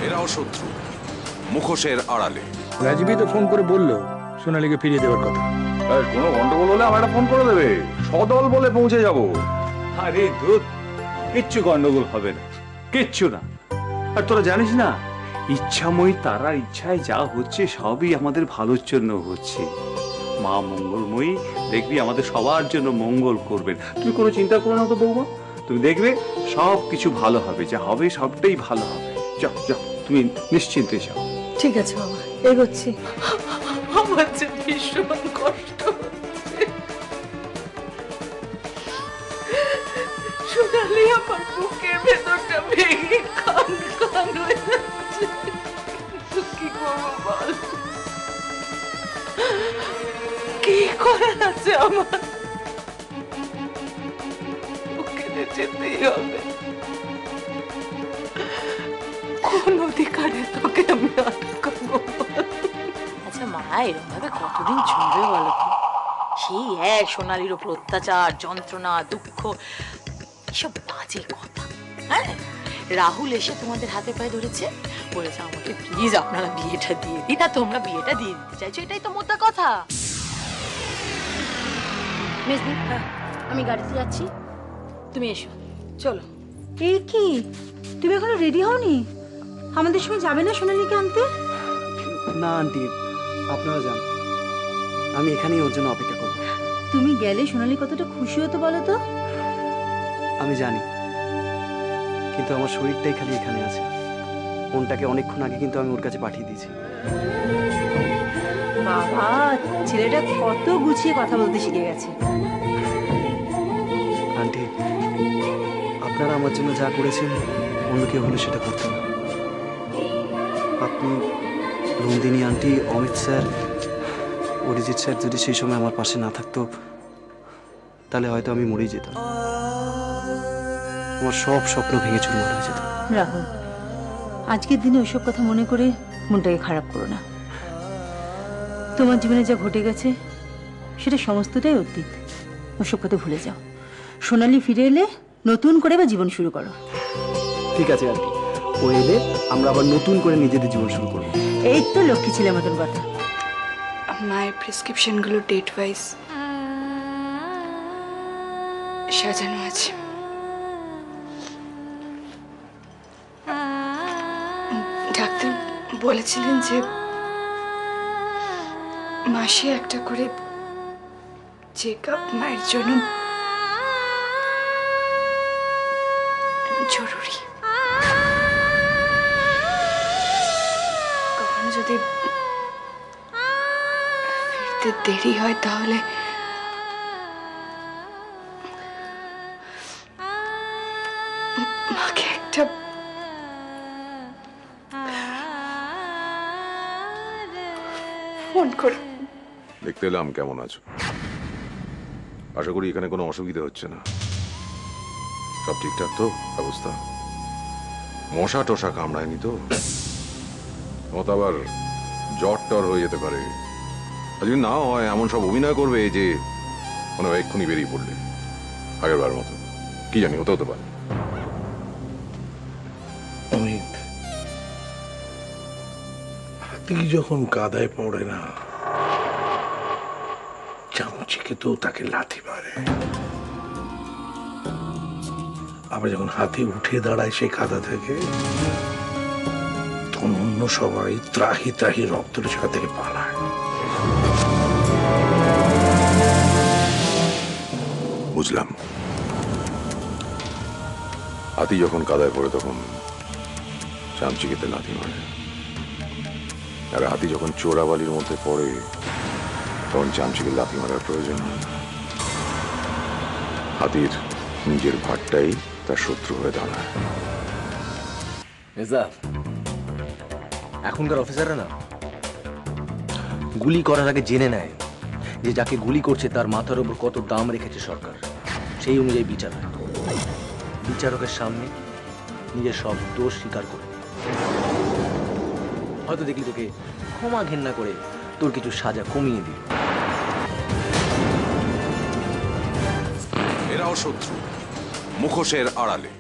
এরাও শত্রু, মুখোশের আড়ালে। রাজীবই তো ফোন করে বললো সোনালীকে ফিরিয়ে দেওয়ার কথা। কোনো গন্ডগোল হলে আমার একটা ফোন করে দেবে, সদল বলে পৌঁছে যাবো। আরে দুধ, কিচ্ছু গন্ডগোল হবে না, কিচ্ছু না। আর তোরা জানিস না, ইচ্ছাময়ী তারার ইচ্ছায় যা হচ্ছে সবই আমাদের ভালোর জন্য হচ্ছে। মা মঙ্গলময়ী দেখবি আমাদের সবার জন্য মঙ্গল করবেন। তুমি কোনো চিন্তা করো না তো বৌমা, তুমি দেখবে সব কিছু ভালো হবে, যা হবে সবটাই ভালো হবে। যাও যাও, তুমি নিশ্চিন্তে যাও। ঠিক আছে বাবা, এগোচ্ছি। আমার যে ভীষণ কষ্ট হচ্ছে। সোনালি আমার বুকের ভেতরটা ভেঙে কান কান হয়ে যাচ্ছে। কিন্তু কি করবো বল, কি করার আছে আমার? ওকে যেতেই হবে। কোন অধিকারে তোকে আমি আটকাবো? আচ্ছা মা, এরকম ভাবে কতদিন চলবে বলো তো? সেই এক সোনালির ওপর অত্যাচার, যন্ত্রণা, দুঃখ, এসব বাজে কথা। হ্যাঁ, রাহুল এসে তোমাদের হাতে পায়ে ধরেছে, বলেছে আমাকে প্লিজ আপনারা বিয়েটা দিয়ে দিন, না তোমরা বিয়েটা দিয়ে দিতে চাইছো, এটাই তো মোদ্দা কথা। মেজদি, আমি গাড়িতে যাচ্ছি, তুমি এসো। চলো। এই কি, তুমি এখনো রেডি হওনি? আমাদের সঙ্গে যাবে না সোনালীকে আনতে? না আন্টি, আপনারা যান, আমি এখানেই ওর জন্য অপেক্ষা করব। তুমি গেলে সোনালী কতটা খুশি হতো বলো তো? আমি জানি, কিন্তু আমার শরীরটাই খালি এখানে আছে। ফোনটাকে অনেকক্ষণ আগে কিন্তু আমি ওর কাছে পাঠিয়ে দিয়েছি। বাবা, ছেলেটা কত গুছিয়ে কথা বলতে শিখে গেছে। আন্টি, আপনারা আমার জন্য যা করেছেন অন্য কেউ হলে সেটা করতো না। আপনি, Nandini aunty, Amit sir, Arijit sir যদি সেই সময় আমার পাশে না থাকতো, তাহলে হয়তো আমি মরেই যেতাম। আমার সব স্বপ্ন ভেঙে চুরমার হয়ে যেত। রাহুল, আজকের দিনে ওইসব কথা মনে করে মনটাকে খারাপ করো না। তোমার জীবনে যা ঘটে গেছে সেটা সমস্তটাই অতীত, ওসব কথা ভুলে যাও। সোনালী ফিরে এলে নতুন করে বা জীবন শুরু করো। ঠিক আছে আন্টি, ও এলে আমরা আবার নতুন করে নিজেদের জীবন শুরু করবো। এই তো লক্ষ্মী ছেলের মতন কথা। মায়ের প্রেসক্রিপশনগুলো ডেট ওয়াইজ সাজানো আছে। ডাক্তার বলেছিলেন যে মাসে একটা করে চেক আপ মায়ের জন্য জরুরি। কখনো যদি ফিরতে দেরি হয় তাহলে মাকে একটা ফোন করে দেখতে এলাম কেমন আছো। আশা করি এখানে কোনো অসুবিধা হচ্ছে না, সব ঠিকঠাক তো অবস্থা? মশা টশা কামড়ায়নি তো? মত আবার জ্বর টর হয়ে যেতে পারে। আর যদি না হয় এমন সব অভিনয় করবে যে মনে হয় এক্ষুনি বেরিয়ে পড়লে আগের বার মতো। কি জানি, হতে হতে পারে। অমিত, হাতি যখন কাদায় পড়ে না, চামচিকে তো তাকে লাথি মারে। আবার যখন হাতি উঠে দাঁড়ায় সেই কাদা থেকে, তখন অন্য সবাই ত্রাহি ত্রাহি রক্তের জায়গা থেকে পালায়। বুঝলাম। হাতি যখন কাদায় পড়ে তখন চামচিকেতে লাথি মারে, আর হাতি যখন চোরাবালির মধ্যে পড়ে তখন চামচিকে লাথি মারার প্রয়োজন হয় না। হাতির নিজের ভাটটাই তার শত্রু হয়ে দাঁড়ায়। এখনকার অফিসাররা না গুলি করার আগে জেনে নেয় যে যাকে গুলি করছে তার মাথার উপর কত দাম রেখেছে সরকার, সেই অনুযায়ী বিচার হয়। বিচারকের সামনে নিজের সব দোষ স্বীকার করে, হয়তো দেখলি তোকে ক্ষমা ঘেন্না করে তোর কিছু সাজা কমিয়ে দিল। এরাও শত্রু, মুখোশের আড়ালে।